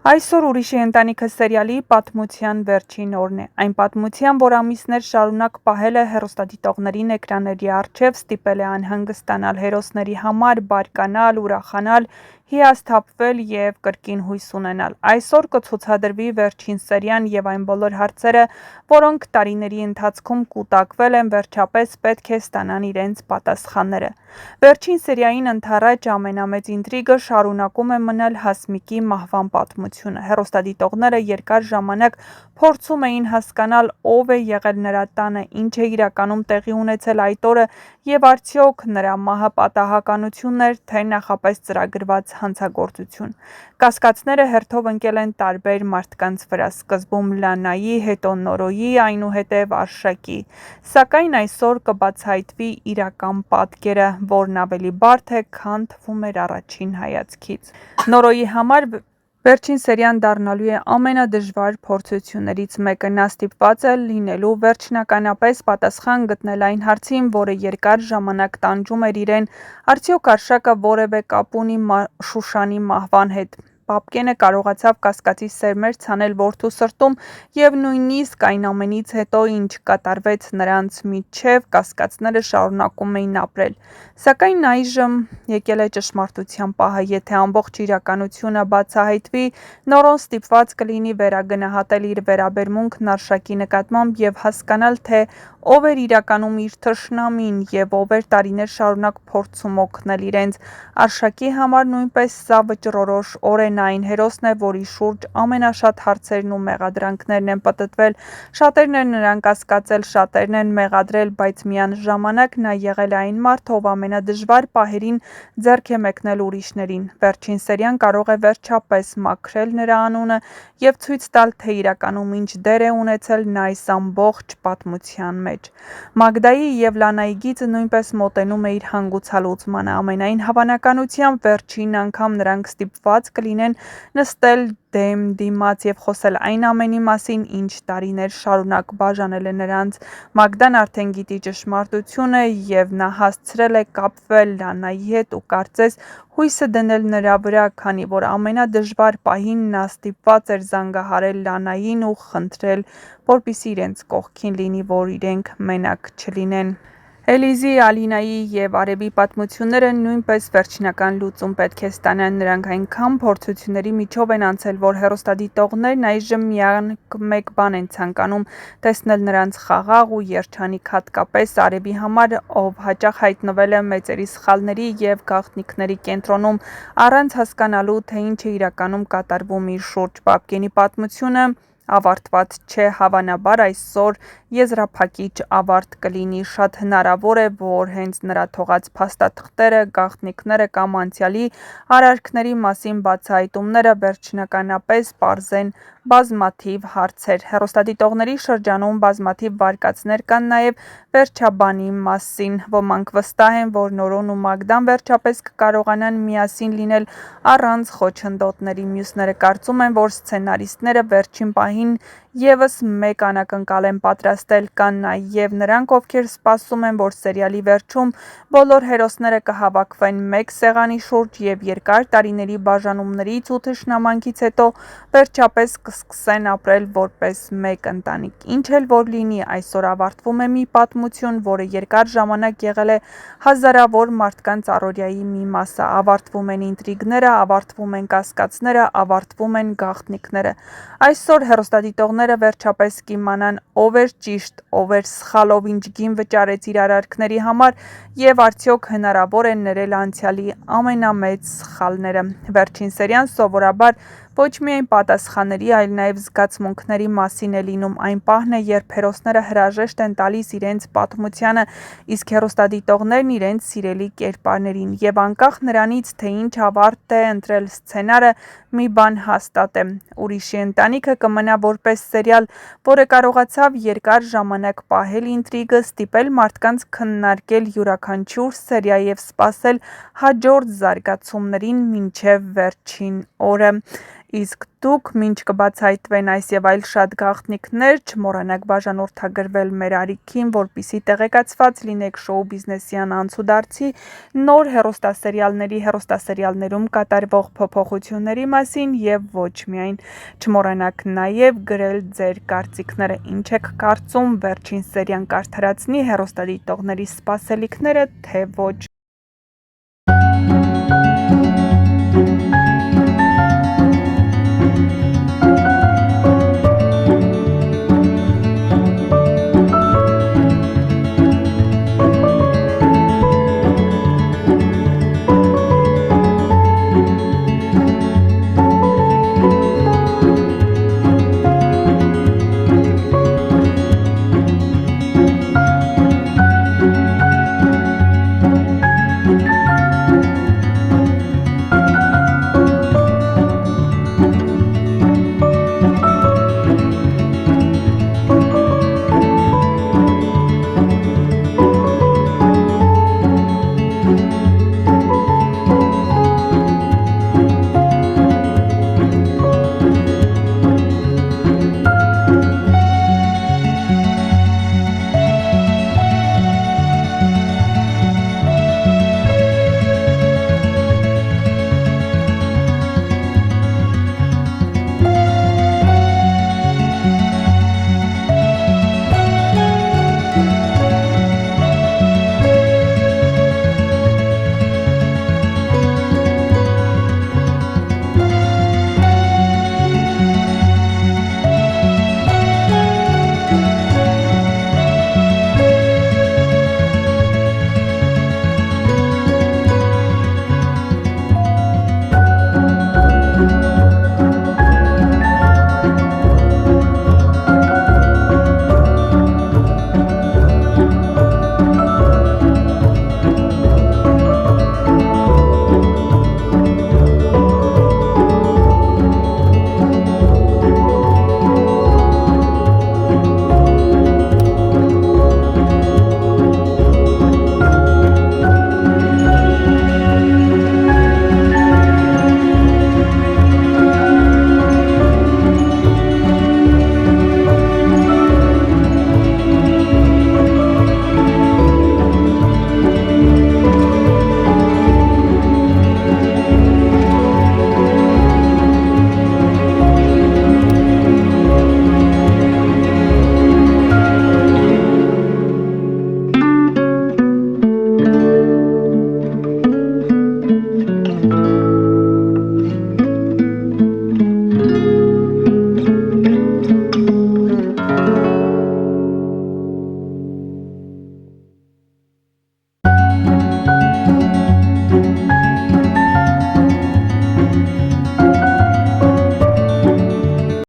Այսօր ուրիշի ընտանիքը սերիալի պատմության վերջին օրն է։ Այն պատմության, որ ամիսներ շարունակ պահել է հեռուստադիտողներին էկրանների առջև, ստիպել է անհանգստանալ հերոսների համար, բարկանալ, ուրախանալ, հիասթափվել եւ կրկին հույս ունենալ։ Այսօր կցուցադրվի վերջին սերիան եւ այն բոլոր հարցերը, որոնք տարիների ընթացքում կուտակվել են, վերջապես պետք է ստանան իրենց պատասխանները։ Վերջին սերիային ընդառաջ ամենամեծ ինտրիգը շարունակում է մնալ Հասմիկի մահվան պատմությունը։ Հեռուստադիտողները երկար ժամանակ փորձում էին հասկանալ ով է եղել նրա տանը, ինչ է իրականում տեղի ունեցել այդ օրը եւ արդյոք նրա մահը պատահականություն էր, թե նախապես ծրագրված հանցագործություն։ Կասկածները հերթով ընկել են տարբեր մարդկանց վրա, սկզբում Լանայի, հետո Նորոյի, այնուհետև Արշակի։ Սակայն այսօր կբացահայտվի իրական պատկերը, որն ավելի բարդ է, քան թվում էր առաջին հայացքից։ Նորոյի համար վերջին սերիան դառնալու է ամենադժվար փորձություններից մեկը։ Նա ստիպված է լինելու վերջնականապես պատասխան գտնել այն հարցին, որը երկար ժամանակ տանջում էր իրեն. արդյոք Արշակը որևէ կապ ունի Շուշանի մահվան հետ։ Պապկենը կարողացավ կասկածի սերմեր ցանել որդու սրտում եւ նույնիսկ այն ամենից հետո, ինչ կատարվեց նրանց միջև, կասկածները շարունակում էին ապրել։ Սակայն այժմ եկել է ճշմարտության պահը, եթե ամբողջ իրականությունը բացահայտվի, Նորոն ստիպված կլինի վերագնահատել իր վերաբերմունքն Արշակի նկատմամբ եւ հասկանալ, թե ով էր իրականում իր թշնամին եւ ով էր տարիներ շարունակ փորձում օգնել իրենց։ Արշակի համար նույնպես սա վճռորոշ օր է, նա այն հերոսն է, որի շուրջ ամենաշատ հարցերն ու մեղադրանքներն են պտտվել, շատերն են նրան կասկածել, շատերն են մեղադրել, բայց միաժամանակ նա եղել է այն մարդը, ով ամենադժվար պահերին ձեռք է մեկնել ուրիշներին։ Վերջին սերիան կարող է վերջապես մաքրել նրա անունը եւ ցույց տալ, թե իրականում ինչ դեր է ունեցել նա այս ամբողջ պատմության մեջ։ Մագդայի եւ Լանայի գիծը նույնպես մոտենում է իր հանգուցալուծմանը։ Ամենայն հավանականությամբ վերջին անգամ նրանք ստիպված կլինեն նստել դեմ դիմաց եւ խոսել այն ամենի մասին, ինչ տարիներ շարունակ բաժանել է նրանց։ Մագդան արդեն գիտի ճշմարտությունը եւ նա հասցրել է կապվել Լանայի հետ ու կարծես հույսը դնել նրա վրա, քանի որ ամենադժվար պահին նա ստիպված էր զանգահարել Լանային ու խնդրել, որպեսզի իրենց կողքին լինի, որ իրենք մենակ չլինեն։ Էլիզի, Ալինայի եւ Արեբի պատմությունները նույնպես վերջնական լուծում պետք է ստանան։ Նրանք այնքան փորձությունների միջով են անցել, որ հեռուստադիտողներն այժմ միակ մեկ բան են ցանկանում՝ տեսնել նրանց խաղաղ ու երջանիկ, հատկապես Արեբի համար, ով հաճախ հայտնվել է մեծերի սխալների եւ գաղտնիքների կենտրոնում, առանց հասկանալու, թե ինչ է իրականում կատարվում իր շուրջ։ Պապկենի պատմությունը ավարտված չէ, հավանաբար այսօր եզրափակիչ ավարտ կլինի։ Շատ հնարավոր է, որ հենց նրա թողած փաստաթղթերը, գաղտնիքները կամ անցյալի արարքների մասին բացահայտումները վերջնականապես պարզեն բազմաթիվ հարցեր։ Հեռուստադիտողների շրջանում բազմաթիվ վարկածներ կան նաև վերջաբանի մասին։ Ոմանք վստահ են, որ Նորոն ու Մագդան վերջապես կկարողանան միասին լինել առանց խոչընդոտների։ Մյուսները կարծում են, որ սցենարիստները վերջին պահին եւս մեկ անակնկալ են պատրաստել։ Կան նաև նրանք, ովքեր սպասում են, որ սերիալի վերջում բոլոր հերոսները կհավաքվեն մեկ սեղանի շուրջ եւ երկար տարիների բաժանումներից ու թշնամանքից հետո վերջապես կսկսեն ապրել որպես մեկ ընտանիք։ Ինչ էլ որ լինի, այսօր ավարտվում է մի պատմություն, որը երկար ժամանակ եղել է հազարավոր մարդկանց առօրյայի մի մասը։ Ավարտվում են ինտրիգները, ավարտվում են կասկածները, ավարտվում են գաղտնիքները։ Այսօր հեռուստադիտողները վերջապես կիմանան ով էր ճիշտ, ով էր սխալ, ով ինչ գին վճարեց իր արարքների համար եւ արդյոք հնարավոր է ներել անցյալի ամենամեծ սխալները։ Վերջին սերիան սովորաբար ոչ միայն պատասխանների, այլ նաև զգացմունքների մասին է լինում։ Այն պահն է, երբ հերոսները հրաժեշտ են տալիս իրենց պատմությանը, իսկ հեռուստադիտողներն իրենց սիրելի կերպարներին։ Եվ անկախ նրանից, թե ինչ ավարտ է ընտրել սցենարը, մի բան հաստատ է՝ ուրիշի ընտանիքը կմնա որպես սերիալ, որը կարողացավ երկար ժամանակ պահել ինտրիգը, ստիպել մարդկանց քննարկել յուրաքանչյուր սերիա եւ սպասել հաջորդ զարգացումներին մինչեւ վերջին օրը։ Իսկ դուք մինչ կբացահայտվեն այս եւ այլ շատ գաղտնիքներ, չմոռանաք բաժանորդագրվել մեր ալիքին, որպեսզի տեղեկացված լինեք շոու բիզնեսյան անցուդարձի, նոր հեռուստասերիալներում կատարվող փոփոխությունների մասին եւ ոչ միայն։ Չմոռանաք նաեւ գրել ձեր կարծիքները, ինչ եք կարծում, վերջին սերիան կարդարացնի հեռուստադիտողների սպասելիքները, թե ոչ։